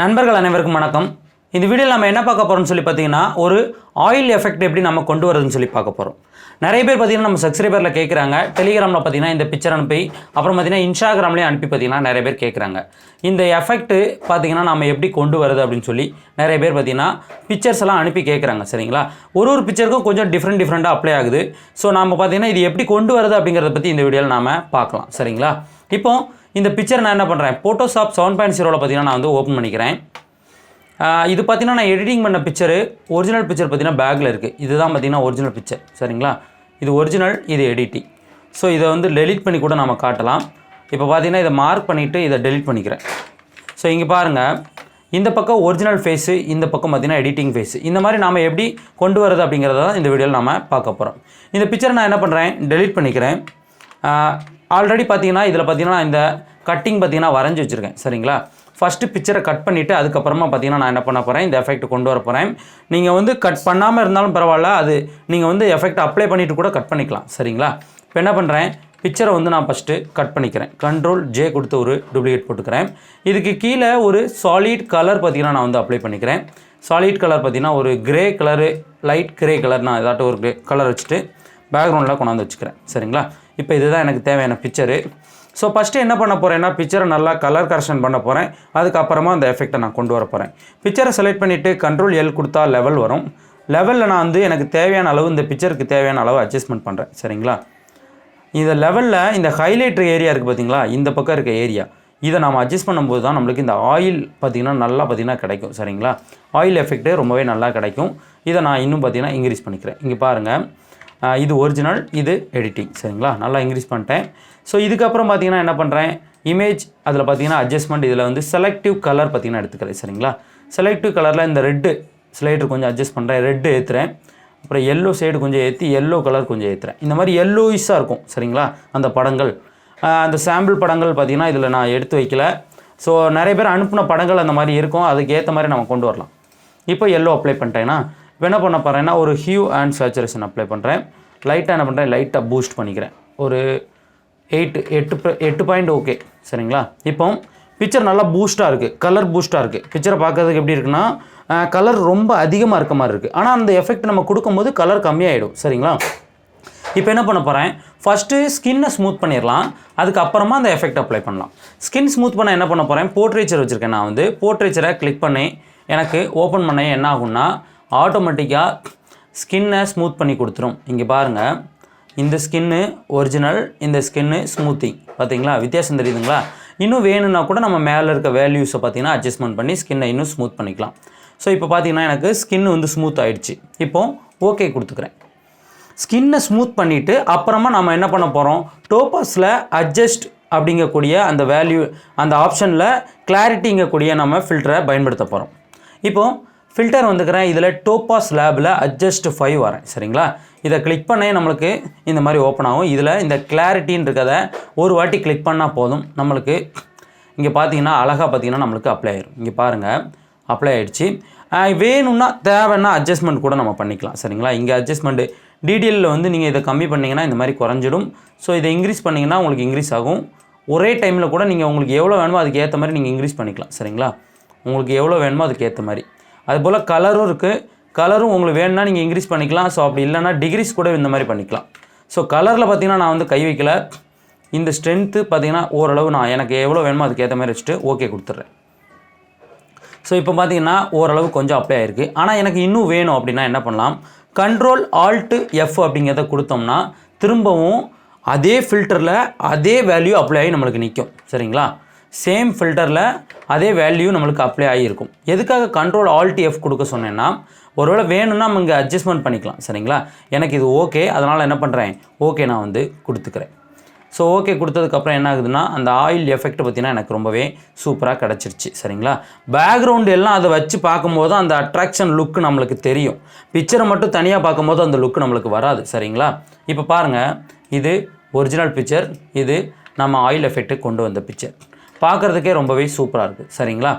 நண்பர்கள் அனைவருக்கும் வணக்கம். இந்த வீடியோவில் நம்ம என்ன பார்க்க போகிறோம்னு சொல்லி பார்த்தீங்கன்னா, ஒரு ஆயில் எஃபெக்ட் எப்படி நம்ம கொண்டு வரதுன்னு சொல்லி பார்க்க போகிறோம். நிறைய பேர் பார்த்தீங்கன்னா நம்ம சப்ஸ்கிரைபரில் கேட்குறாங்க, டெலிகிராமில் பார்த்தீங்கன்னா இந்த பிக்சர் அனுப்பி, அப்புறம் பார்த்தீங்கன்னா இன்ஸ்டாகிராம்லேயே அனுப்பி பார்த்தீங்கன்னா நிறைய பேர் கேட்குறாங்க. இந்த எஃபெக்ட்டு பார்த்தீங்கன்னா நம்ம எப்படி கொண்டு வருது அப்படின்னு சொல்லி நிறைய பேர் பார்த்தீங்கன்னா பிக்சர்ஸ் எல்லாம் அனுப்பி கேட்குறாங்க. சரிங்களா, ஒரு பிக்சருக்கும் கொஞ்சம் டிஃப்ரெண்ட்டாக அப்ளை ஆகுது. ஸோ நம்ம பார்த்தீங்கன்னா இது எப்படி கொண்டு வருது அப்படிங்கிறத பற்றி இந்த வீடியோவில் நாம் பார்க்கலாம். சரிங்களா, இப்போ இந்த பிக்சர் நான் என்ன பண்ணுறேன், ஃபோட்டோஷாப் 7.0வில் பார்த்தீங்கன்னா நான் வந்து ஓப்பன் பண்ணிக்கிறேன். இது பார்த்தீங்கன்னா நான் எடிட்டிங் பண்ண பிக்சரு, ஒரிஜினல் பிக்சர் பார்த்தீங்கன்னா பேக்கில் இருக்குது. இதுதான் பார்த்தீங்கன்னா ஒரிஜினல் பிக்சர். சரிங்களா, இது ஒரிஜினல், இது எடிட்டிங். ஸோ இதை வந்து டெலிட் பண்ணி கூட நம்ம காட்டலாம். இப்போ பார்த்தீங்கன்னா இதை மார்க் பண்ணிவிட்டு இதை டெலிட் பண்ணிக்கிறேன். ஸோ இங்கே பாருங்கள், இந்த பக்கம் ஒரிஜினல் ஃபேஸு, இந்த பக்கம் பார்த்தீங்கன்னா எடிட்டிங் ஃபேஸு. இந்த மாதிரி நாம் எப்படி கொண்டு வரது அப்படிங்கிறத தான் இந்த வீடியோவில் நாம் பார்க்க போகிறோம். இந்த பிக்சரை நான் என்ன பண்ணுறேன், டெலிட் பண்ணிக்கிறேன். ஆல்ரெடி பார்த்தீங்கன்னா இதில் பார்த்தீங்கன்னா இந்த கட்டிங் பார்த்தீங்கன்னா வரைஞ்சி வச்சுருக்கேன். சரிங்களா, ஃபஸ்ட்டு பிக்சரை கட் பண்ணிவிட்டு அதுக்கப்புறமா பார்த்தீங்கன்னா நான் என்ன பண்ண போகிறேன், இந்த எஃபெக்ட் கொண்டு வர போகிறேன். நீங்கள் வந்து கட் பண்ணாமல் இருந்தாலும் பரவாயில்ல, அது நீங்கள் வந்து எஃபெக்ட் அப்ளை பண்ணிவிட்டு கூட கட் பண்ணிக்கலாம். சரிங்களா, இப்போ என்ன பண்ணுறேன், பிக்சரை வந்து நான் ஃபஸ்ட்டு கட் பண்ணிக்கிறேன். Ctrl+J கொடுத்து ஒரு டூப்ளிகேட் போட்டுக்கிறேன். இதுக்கு கீழே ஒரு சாலிட் கலர் பார்த்தீங்கன்னா நான் வந்து அப்ளை பண்ணிக்கிறேன். சாலிட் கலர் பார்த்தீங்கன்னா ஒரு grey colour, light grey colour, நான் ஏதாட்டும் ஒரு கலர் வச்சுட்டு பேக்ரவுண்டில் கொண்டாந்து வச்சுக்கிறேன். சரிங்களா, இப்போ இதுதான் எனக்கு தேவையான பிக்சரு. ஸோ ஃபஸ்ட்டு என்ன பண்ண போகிறேன்னா, பிக்சரை நல்லா கலர் கரெக்ஷன் பண்ண போகிறேன். அதுக்கப்புறமா அந்த எஃபெக்டை நான் கொண்டு வர போகிறேன். பிக்சரை செலக்ட் பண்ணிவிட்டு Ctrl+L கொடுத்தா லெவல் வரும். லெவலில் நான் வந்து எனக்கு தேவையான அளவு, இந்த பிக்சருக்கு தேவையான அளவு அட்ஜஸ்ட்மெண்ட் பண்ணுறேன். சரிங்களா, இந்த லெவலில் இந்த ஹைலைட்ரு ஏரியா இருக்குது பார்த்தீங்களா, இந்த பக்கம் இருக்க ஏரியா, இதை நம்ம அட்ஜஸ்ட் பண்ணும்போது தான் நம்மளுக்கு இந்த ஆயில் பார்த்திங்கன்னா நல்லா பார்த்திங்கன்னா கிடைக்கும். சரிங்களா, ஆயில் எஃபெக்ட்டு ரொம்பவே நல்லா கிடைக்கும். இதை நான் இன்னும் பார்த்திங்கன்னா இன்க்ரீஸ் பண்ணிக்கிறேன். இங்கே பாருங்கள், இது ஒரிஜினல், இது எடிட்டிங். சரிங்களா, நல்லா இன்க்ரீஸ் பண்ணிட்டேன். ஸோ இதுக்கப்புறம் பார்த்தீங்கன்னா என்ன பண்ணுறேன், இமேஜ், அதில் பார்த்தீங்கன்னா அட்ஜஸ்ட்மெண்ட், இதில் வந்து செலக்டிவ் கலர் பார்த்தீங்கன்னா எடுத்துக்கிறேன். சரிங்களா, செலக்டிவ் கலரில் இந்த ரெட்டு ஸ்லைடர் கொஞ்சம் அட்ஜஸ்ட் பண்ணுறேன், ரெட்டு ஏற்றுறேன். அப்புறம் எல்லோ சைடு கொஞ்சம் ஏற்றி எல்லோ கலர் கொஞ்சம் ஏற்றுறேன். இந்த மாதிரி எல்லோயிஸாக இருக்கும். சரிங்களா, அந்த படங்கள், அந்த சாம்பிள் படங்கள் பார்த்திங்கன்னா இதில் நான் எடுத்து வைக்கல. ஸோ நிறைய பேர் அனுப்பின படங்கள் அந்த மாதிரி இருக்கும், அதுக்கு ஏற்ற மாதிரி நம்ம கொண்டு வரலாம். இப்போ எல்லோ அப்ளை பண்ணிட்டேன்னா இப்போ என்ன பண்ண போகிறேன்னா ஒரு ஹியூ அண்ட் சேச்சுரேஷன் அப்ளை பண்ணுறேன். லைட்டாக என்ன பண்ணுறேன், லைட்டாக பூஸ்ட் பண்ணிக்கிறேன். ஒரு 8 பாயிண்ட். ஓகே, சரிங்களா, இப்போ பிக்சர் நல்லா பூஸ்ட்டாக இருக்குது, கலர் பூஸ்ட்டாக இருக்குது. பிக்சரை பார்க்கறதுக்கு எப்படி இருக்குன்னா, கலர் ரொம்ப அதிகமாக இருக்க மாதிரி இருக்குது. ஆனால் அந்த எஃபெக்ட் நம்ம கொடுக்கும்போது கலர் கம்மியாகிடும். சரிங்களா, இப்போ என்ன பண்ண போகிறேன், ஃபஸ்ட்டு ஸ்கின்னை ஸ்மூத் பண்ணிடலாம், அதுக்கப்புறமா அந்த எஃபெக்ட் அப்ளை பண்ணலாம். ஸ்கின் ஸ்மூத் பண்ண என்ன பண்ண போகிறேன், போர்ட்ரேச்சர் வச்சுருக்கேன். நான் வந்து போர்ட்ரேச்சரை கிளிக் பண்ணி எனக்கு ஓப்பன் பண்ண என்ன ஆகும்னா, ஆட்டோமேட்டிக்காக ஸ்கின்னை ஸ்மூத் பண்ணி கொடுத்துரும். இங்கே பாருங்கள், இந்த ஸ்கின்னு ஒரிஜினல், இந்த ஸ்கின்னு ஸ்மூத்திங். பார்த்தீங்களா, வித்தியாசம் தெரியுதுங்களா? இன்னும் வேணும்னா கூட நம்ம மேலே இருக்க வேல்யூஸை பார்த்தீங்கன்னா அட்ஜஸ்ட்மெண்ட் பண்ணி ஸ்கின்னை இன்னும் ஸ்மூத் பண்ணிக்கலாம். ஸோ இப்போ பார்த்தீங்கன்னா எனக்கு ஸ்கின் வந்து ஸ்மூத் ஆகிடுச்சு. இப்போது ஓகே கொடுத்துக்கிறேன். ஸ்கின்னை ஸ்மூத் பண்ணிவிட்டு அப்புறமா நம்ம என்ன பண்ண போகிறோம், டோபாஸில் அட்ஜஸ்ட் அப்படிங்கக்கூடிய அந்த வேல்யூ, அந்த ஆப்ஷனில் கிளாரிட்டிங்கக்கூடிய நம்ம ஃபில்டரை பயன்படுத்த போகிறோம். இப்போது ஃபில்டர் வந்துக்கிறேன், இதில் டோபாஸ் லேபில் அட்ஜஸ்ட் 5 வரேன். சரிங்களா, இதை கிளிக் பண்ணே நம்மளுக்கு இந்த மாதிரி ஓப்பன் ஆகும். இதில் இந்த கிளாரிட்டின்னு இருக்கிறத ஒரு வாட்டி கிளிக் பண்ணால் போதும், நம்மளுக்கு இங்கே பார்த்தீங்கன்னா அழகாக பார்த்தீங்கன்னா நம்மளுக்கு அப்ளை ஆயிடும். இங்கே பாருங்கள், அப்ளை ஆகிடுச்சு. வேணும்னா தேவைன்னா அட்ஜஸ்ட்மெண்ட் கூட நம்ம பண்ணிக்கலாம். சரிங்களா, இங்கே அட்ஜஸ்ட்மெண்ட்டு டீட்டெயிலில் வந்து நீங்கள் இதை கம்மி பண்ணிங்கன்னா இந்த மாதிரி குறைஞ்சிடும். ஸோ இதை இன்க்ரீஸ் பண்ணிங்கன்னா உங்களுக்கு இன்க்ரீஸ் ஆகும். ஒரே டைமில் கூட நீங்கள் உங்களுக்கு எவ்வளோ வேணுமோ அதுக்கு ஏற்ற மாதிரி நீங்கள் இன்க்ரீஸ் பண்ணிக்கலாம். சரிங்களா, உங்களுக்கு எவ்வளோ வேணுமோ அதுக்கு ஏற்ற மாதிரி. அதுபோல் கலரும் இருக்குது, கலரும் உங்களுக்கு வேணும்னா நீங்கள் இன்க்ரீஸ் பண்ணிக்கலாம். ஸோ அப்படி இல்லைனா டிகிரிஸ் கூட இந்த மாதிரி பண்ணிக்கலாம். ஸோ கலரில் பார்த்தீங்கன்னா நான் வந்து கை வைக்கல, இந்த ஸ்ட்ரென்த்து பார்த்தீங்கன்னா ஓரளவு நான் எனக்கு எவ்வளோ வேணுமோ அதுக்கு ஏற்ற மாதிரி வச்சுட்டு ஓகே கொடுத்துட்றேன். ஸோ இப்போ பார்த்தீங்கன்னா ஓரளவு கொஞ்சம் அப்ளை ஆகிருக்கு. ஆனால் எனக்கு இன்னும் வேணும் அப்படின்னா என்ன பண்ணலாம், Ctrl+Alt+F அப்படிங்கிறத கொடுத்தோம்னா திரும்பவும் அதே ஃபில்டரில் அதே வேல்யூ அப்ளை ஆகி நம்மளுக்கு நிற்கும். சரிங்களா, சேம் ஃபில்டரில் அதே வேல்யூ நம்மளுக்கு அப்ளை ஆகியிருக்கும். எதுக்காக Ctrl+Alt+F கொடுக்க சொன்னேன்னா, ஒருவேளை வேணும்னா நம்ம இங்கே அட்ஜஸ்ட்மெண்ட் பண்ணிக்கலாம். சரிங்களா, எனக்கு இது ஓகே, அதனால் என்ன பண்ணுறேன், ஓகே நான் வந்து கொடுத்துக்கிறேன். ஸோ ஓகே கொடுத்ததுக்கப்புறம் என்ன ஆகுதுன்னா, அந்த ஆயில் எஃபெக்ட் பார்த்திங்கன்னா எனக்கு ரொம்பவே சூப்பராக கிடச்சிருச்சு. சரிங்களா, பேக்ரவுண்டு எல்லாம் அதை வச்சு பார்க்கும்போது அந்த அட்ராக்ஷன் லுக்கு நம்மளுக்கு தெரியும். பிக்சரை மட்டும் தனியாக பார்க்கும்போது அந்த லுக்கு நம்மளுக்கு வராது. சரிங்களா, இப்போ பாருங்கள், இது ஒரிஜினல் பிக்சர், இது நம்ம ஆயில் எஃபெக்ட்டு கொண்டு வந்த பிக்சர். பார்க்குறதுக்கே ரொம்பவே சூப்பராக இருக்குது. சரிங்களா,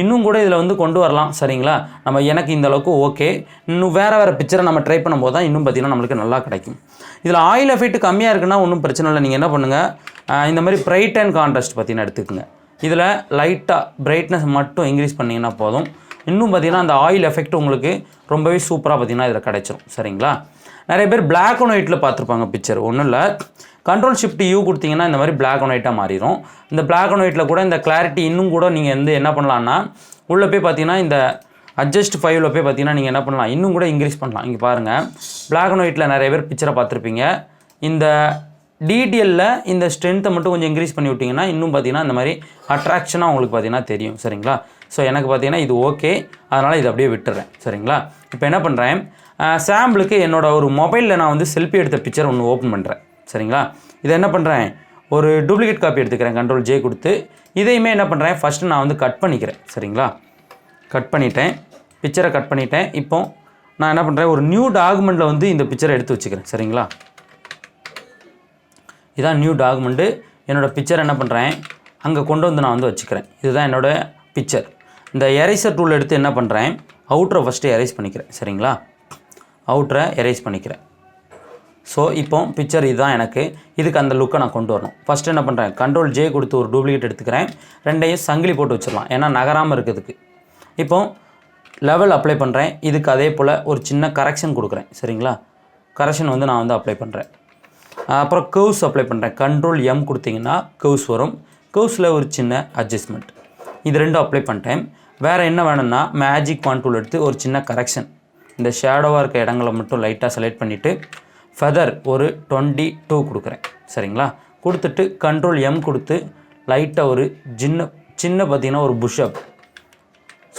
இன்னும் கூட இதில் வந்து கொண்டு வரலாம். சரிங்களா, நம்ம எனக்கு இந்த அளவுக்கு ஓகே. இன்னும் வேறு பிக்சரை நம்ம ட்ரை பண்ணும்போது தான் இன்னும் பார்த்திங்கன்னா நம்மளுக்கு நல்லா கிடைக்கும். இதில் ஆயில் எஃபெக்ட் கம்மியாக இருக்குன்னா ஒன்றும் பிரச்சனை இல்லை. நீங்கள் என்ன பண்ணுங்கள், இந்த மாதிரி பிரைட் அண்ட் கான்ட்ராஸ்ட் பார்த்தீங்கன்னா எடுத்துக்கோங்க. இதில் லைட்டாக பிரைட்னஸ் மட்டும் இன்க்ரீஸ் பண்ணிங்கன்னா போதும். இன்னும் பார்த்திங்கன்னா அந்த ஆயில் எஃபெக்ட் உங்களுக்கு ரொம்பவே சூப்பராக பார்த்திங்கன்னா இதில் கிடைச்சிரும். சரிங்களா? நிறைய பேர் பிளாக் அண்ட் ஒயிட்டில் பார்த்துருப்பாங்க பிக்சர். ஒன்றும் இல்லை, Ctrl+Shift+U கொடுத்தீங்கன்னா இந்த மாதிரி பிளாக் அண்ட் ஒயிட்டாக மாறிடும். இந்த பிளாக் அண்ட் ஒயிட்டில் கூட இந்த கிளாரிட்டி இன்னும் கூட நீங்கள் வந்து என்ன பண்ணலான்னா, உள்ளே போய் பார்த்தீங்கன்னா இந்த அட்ஜஸ்ட் ஃபைவ்ல போய் பார்த்தீங்கன்னா நீங்கள் என்ன பண்ணலாம், இன்னும் கூட இன்க்ரீஸ் பண்ணலாம். இங்கே பாருங்கள், பிளாக் அண்ட் ஒயிட்டில் நிறைய பேர் பிக்சரை பார்த்துருப்பீங்க. இந்த டீட்டெயிலில் இந்த ஸ்ட்ரென்த்தை மட்டும் கொஞ்சம் இன்க்ரீஸ் பண்ணி விட்டிங்கன்னா இன்னும் பார்த்தீங்கன்னா இந்த மாதிரி அட்ராக்ஷனாக உங்களுக்கு பார்த்தீங்கன்னா தெரியும். சரிங்களா? ஸோ எனக்கு பார்த்தீங்கன்னா இது ஓகே, அதனால் இது அப்படியே விட்டுறேன். சரிங்களா? இப்போ என்ன பண்ணுறேன், சாம்பிளுக்கு என்னோடய ஒரு மொபைலில் நான் வந்து செல்ஃபி எடுத்த பிக்சர் ஒன்று ஓப்பன் பண்ணுறேன். சரிங்களா? இதை என்ன பண்ணுறேன், ஒரு டூப்ளிகேட் காப்பி எடுத்துக்கிறேன், Ctrl+J கொடுத்து. இதையுமே என்ன பண்ணுறேன், ஃபஸ்ட்டு நான் வந்து கட் பண்ணிக்கிறேன். சரிங்களா? கட் பண்ணிட்டேன், பிக்சரை கட் பண்ணிட்டேன். இப்போ நான் என்ன பண்ணுறேன், ஒரு நியூ டாக்குமெண்ட்டில் வந்து இந்த பிக்சரை எடுத்து வச்சுக்கிறேன். சரிங்களா? இதான் நியூ டாக்குமெண்ட்டு. என்னோடய பிக்சர் என்ன பண்ணுறேன், அங்கே கொண்டு வந்து நான் வந்து வச்சுக்கிறேன். இதுதான் என்னோடய பிக்சர். இந்த எரேசர் டூல் எடுத்து என்ன பண்ணுறேன், அவுட்டரை ஃபஸ்ட்டு எரேஸ் பண்ணிக்கிறேன். சரிங்களா? அவுட்டரை எரேஸ் பண்ணிக்கிறேன். ஸோ இப்போ பிக்சர் இதுதான் எனக்கு. இதுக்கு அந்த லுக்கை நான் கொண்டு வரணும். ஃபஸ்ட்டு என்ன பண்ணுறேன், Ctrl+J கொடுத்து ஒரு டூப்ளிகேட் எடுத்துக்கிறேன். ரெண்டையும் சங்கிலி போட்டு வச்சிடலாம், ஏன்னா நகராமல் இருக்கிறதுக்கு. இப்போ லெவல் அப்ளை பண்ணுறேன். இதுக்கு அதே போல் ஒரு சின்ன கரெக்ஷன் கொடுக்குறேன். சரிங்களா? கரெக்ஷன் வந்து நான் வந்து அப்ளை பண்ணுறேன். அப்புறம் கர்வ்ஸ் அப்ளை பண்ணுறேன். Ctrl+M கொடுத்தீங்கன்னா கர்வ்ஸ் வரும். கர்வ்ஸில் ஒரு சின்ன அட்ஜஸ்ட்மெண்ட். இது ரெண்டும் அப்ளை பண்ணிட்டேன். வேறு என்ன வேணும்னா மேஜிக் பாயிண்ட் டூல் எடுத்து ஒரு சின்ன கரெக்ஷன். இந்த ஷேடோவாக இருக்க இடங்களை மட்டும் லைட்டாக செலக்ட் பண்ணிவிட்டு ஃபெதர் ஒரு 22 கொடுக்குறேன். சரிங்களா? கொடுத்துட்டு Ctrl+M கொடுத்து லைட்டாக ஒரு சின்ன பார்த்திங்கன்னா ஒரு புஷ்அப்.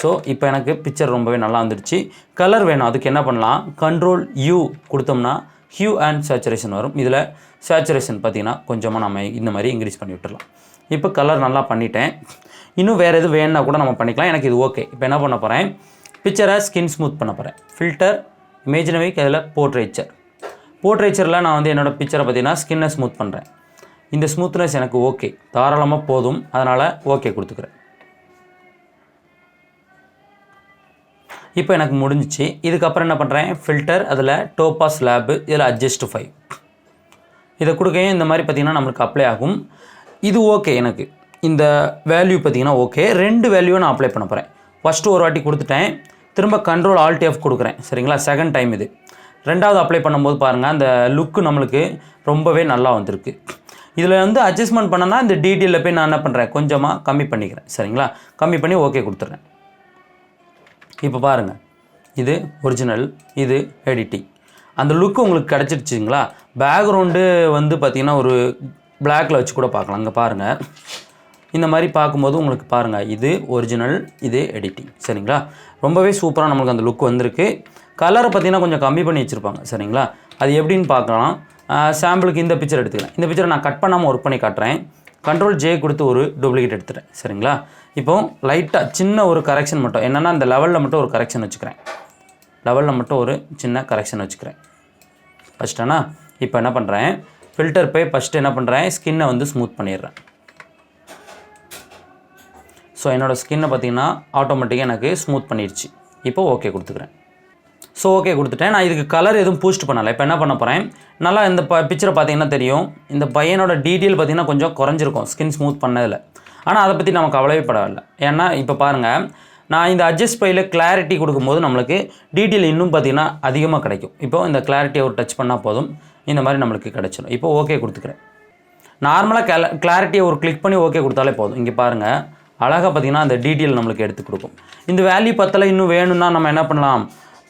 ஸோ இப்போ எனக்கு பிக்சர் ரொம்பவே நல்லா வந்துடுச்சு. கலர் வேணும், அதுக்கு என்ன பண்ணலாம், Ctrl+U கொடுத்தோம்னா ஹியூ அண்ட் சேச்சுரேஷன் வரும். இதில் சேச்சுரேஷன் பார்த்திங்கன்னா கொஞ்சமாக நம்ம இந்த மாதிரி இன்க்ரீஸ் பண்ணி விட்டுடலாம். இப்போ கலர் நல்லா பண்ணிட்டேன். இன்னும் வேறு எது வேணுன்னா கூட நம்ம பண்ணிக்கலாம். எனக்கு இது ஓகே. இப்போ என்ன பண்ண போகிறேன், பிக்சரை ஸ்கின் ஸ்மூத் பண்ண போகிறேன். ஃபில்டர் இமேஜினரிக், அதில் போர்ட்ரேச்சரில் நான் வந்து என்னோடய பிக்சரை பார்த்திங்கன்னா ஸ்கின்னை ஸ்மூத் பண்ணுறேன். இந்த ஸ்மூத்னஸ் எனக்கு ஓகே, தாராளமாக போதும். அதனால் ஓகே கொடுத்துக்கிறேன். இப்போ எனக்கு முடிஞ்சிச்சு. இதுக்கப்புறம் என்ன பண்ணுறேன், ஃபில்டர், அதில் டோபாஸ் லேபு, இதில் அட்ஜஸ்ட் 5 இதை கொடுக்கையும் இந்த மாதிரி பார்த்திங்கன்னா நம்மளுக்கு அப்ளை ஆகும். இது ஓகே. எனக்கு இந்த வேல்யூ பார்த்திங்கன்னா ஓகே. 2 வேல்யூவை நான் அப்ளை பண்ண போகிறேன். ஃபஸ்ட்டு ஒரு வாட்டி கொடுத்துட்டேன், திரும்ப Ctrl+Alt+F கொடுக்குறேன். சரிங்களா? செகண்ட் டைம் இது. ரெண்டாவது அப்ளை பண்ணும்போது பாருங்கள், அந்த லுக்கு நம்மளுக்கு ரொம்பவே நல்லா வந்திருக்கு. இதில் வந்து அட்ஜஸ்ட்மெண்ட் பண்ணனா இந்த டீட்டெயிலில் போய் நான் என்ன பண்ணுறேன், கொஞ்சமாக கம்மி பண்ணிக்கிறேன். சரிங்களா? கம்மி பண்ணி ஓகே கொடுத்துட்றேன். இப்போ பாருங்கள், இது ஒரிஜினல், இது எடிட்டிங். அந்த லுக்கு உங்களுக்கு கிடச்சிருச்சுங்களா? பேக்ரவுண்டு வந்து பார்த்திங்கன்னா ஒரு பிளாக்கில் வச்சு கூட பார்க்கலாம். அங்கே பாருங்கள், இந்த மாதிரி பார்க்கும்போது உங்களுக்கு பாருங்கள், இது ஒரிஜினல், இது எடிட்டிங். சரிங்களா? ரொம்பவே சூப்பராக நம்மளுக்கு அந்த லுக் வந்திருக்கு. கலரை பார்த்திங்கன்னா கொஞ்சம் கம்மி பண்ணி வச்சுருப்பாங்க. சரிங்களா? அது எப்படின்னு பார்க்கலாம். சாம்பிளுக்கு இந்த பிக்சர் எடுத்துக்கிறேன். இந்த பிக்சரை நான் கட் பண்ணாமல் ஒர்க் பண்ணி காட்டுறேன். Ctrl+J கொடுத்து ஒரு டூப்ளிகேட் எடுத்துகிறேன். சரிங்களா? இப்போது லைட்டாக சின்ன ஒரு கரெக்ஷன் மட்டும், என்னென்னா இந்த லெவலில் மட்டும் ஒரு கரெக்ஷன் வச்சுக்கிறேன். லெவலில் மட்டும் ஒரு சின்ன கரெக்ஷன் வச்சுக்கிறேன். ஃபஸ்ட்டானா இப்போ என்ன பண்ணுறேன், ஃபில்டர் போய் ஃபஸ்ட்டு என்ன பண்ணுறேன், ஸ்கின்னை வந்து ஸ்மூத் பண்ணிடுறேன். ஸோ என்னோடய ஸ்கின்னை பார்த்திங்கன்னா ஆட்டோமேட்டிக்காக எனக்கு ஸ்மூத் பண்ணிடுச்சு. இப்போ ஓகே கொடுத்துக்கிறேன். ஸோ ஓகே கொடுத்துட்டேன். நான் இதுக்கு கலர் எதுவும் பூஸ்ட் பண்ணலை. இப்போ என்ன பண்ண போகிறேன், நல்லா இந்த பிக்சரை பார்த்திங்கன்னா தெரியும், இந்த பையனோட டீட்டெயில் பார்த்திங்கன்னா கொஞ்சம் குறைஞ்சிருக்கும் ஸ்கின் ஸ்மூத் பண்ணதில். ஆனால் அதை பற்றி நமக்கு கவலையே படவில்லை. ஏன்னா இப்போ பாருங்கள், நான் இந்த அட்ஜஸ்ட் ஃபைலில் கிளாரிட்டி கொடுக்கும்போது நம்மளுக்கு டீட்டெயில் இன்னும் பார்த்திங்கன்னா அதிகமாக கிடைக்கும். இப்போது இந்த கிளாரிட்டியை ஒரு டச் பண்ணால் போதும், இந்த மாதிரி நம்மளுக்கு கிடைச்சிடும். இப்போ ஓகே கொடுத்துக்கிறேன். நார்மலாக கிளாரிட்டியை ஒரு கிளிக் பண்ணி ஓகே கொடுத்தாலே போதும். இங்கே பாருங்கள், அழகாக பார்த்திங்கன்னா அந்த டீட்டெயில் நம்மளுக்கு எடுத்து கொடுக்கும். இந்த வேல்யூ பத்தலை இன்னும் வேணும்னா நம்ம என்ன பண்ணலாம்,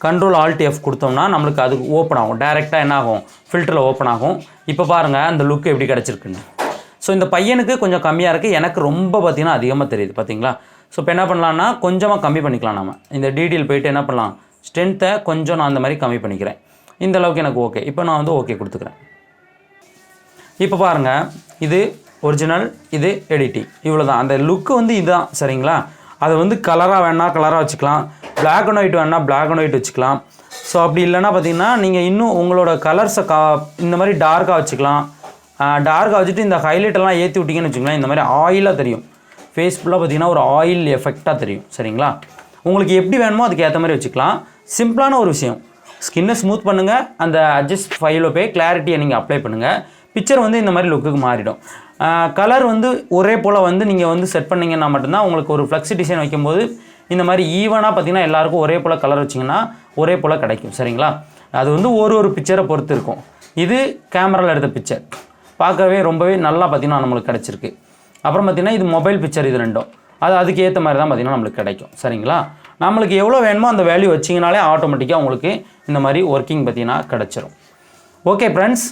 Ctrl+Alt+F கொடுத்தோம்னா நம்மளுக்கு அது ஓப்பன் ஆகும். டேரெக்டாக என்ன ஆகும், ஃபில்டரில் ஓப்பன் ஆகும். இப்போ பாருங்கள் அந்த லுக்கு எப்படி கிடச்சிருக்குன்னு. ஸோ இந்த பையனுக்கு கொஞ்சம் கம்மியாக இருக்குது, எனக்கு ரொம்ப பார்த்திங்கன்னா அதிகமாக தெரியுது. பார்த்திங்களா? ஸோ இப்போ என்ன பண்ணலான்னா கொஞ்சமாக கம்மி பண்ணிக்கலாம். நம்ம இந்த டீட்டெயில் போய்ட்டு என்ன பண்ணலாம், ஸ்ட்ரென்த்தை கொஞ்சம் நான் அந்த மாதிரி கம்மி பண்ணிக்கிறேன். இந்த அளவுக்கு எனக்கு ஓகே. இப்போ நான் வந்து ஓகே கொடுத்துக்கிறேன். இப்போ பாருங்கள், இது ஒரிஜினல், இது எடிட்டிங், இவ்வளோ தான். அந்த லுக்கு வந்து இதுதான். சரிங்களா? அதை வந்து கலராக வேணால் கலராக வச்சுக்கலாம், பிளாக் அண்ட் ஒயிட் வேணால் பிளாக் அண்ட் ஒயிட் வச்சுக்கலாம். ஸோ அப்படி இல்லைன்னா பார்த்திங்கன்னா நீங்கள் இன்னும் உங்களோட கலர்ஸை இந்த மாதிரி டார்க்காக வச்சுக்கலாம். டார்க்காக வச்சுட்டு இந்த ஹைலைட்டெல்லாம் ஏற்றி விட்டிங்கன்னு வச்சுக்கலாம், இந்த மாதிரி ஆயிலாக தெரியும். ஃபேஸ் ஃபுல்லாக பார்த்திங்கன்னா ஒரு ஆயில் எஃபெக்டாக தெரியும். சரிங்களா? உங்களுக்கு எப்படி வேணுமோ அதுக்கு ஏற்ற மாதிரி வச்சுக்கலாம். சிம்பிளான ஒரு விஷயம், ஸ்கின்னை ஸ்மூத் பண்ணுங்கள், அந்த அட்ஜஸ்ட் ஃபைலில் போய் கிளாரிட்டியை நீங்கள் அப்ளை பண்ணுங்கள். பிக்சர் வந்து இந்த மாதிரி லுக்குக்கு மாறிடும். கலர் வந்து ஒரே போல் வந்து நீங்கள் வந்து செட் பண்ணிங்கன்னா மட்டும்தான் உங்களுக்கு ஒரு ஃப்ளெக்ஸி டிசைன் வைக்கும்போது இந்த மாதிரி ஈவனாக பார்த்தீங்கன்னா எல்லாருக்கும் ஒரே போல் கலர் வச்சிங்கன்னா ஒரே போல் கிடைக்கும். சரிங்களா? அது வந்து ஒரு பிக்சரை பொறுத்து இருக்கும். இது கேமராவில் எடுத்த பிக்சர் பார்க்கவே ரொம்பவே நல்லா பார்த்தீங்கன்னா நம்மளுக்கு கிடச்சிருக்கு. அப்புறம் பார்த்தீங்கன்னா இது மொபைல் பிக்சர், இது ரெண்டும் அதுக்கு ஏற்ற மாதிரி தான் பார்த்தீங்கன்னா நம்மளுக்கு கிடைக்கும். சரிங்களா? நம்மளுக்கு எவ்வளோ வேணுமோ அந்த வேல்யூ வச்சிங்கனாலே ஆட்டோமேட்டிக்காக உங்களுக்கு இந்த மாதிரி ஒர்க்கிங் பார்த்தீங்கன்னா கிடச்சிரும். Okay friends,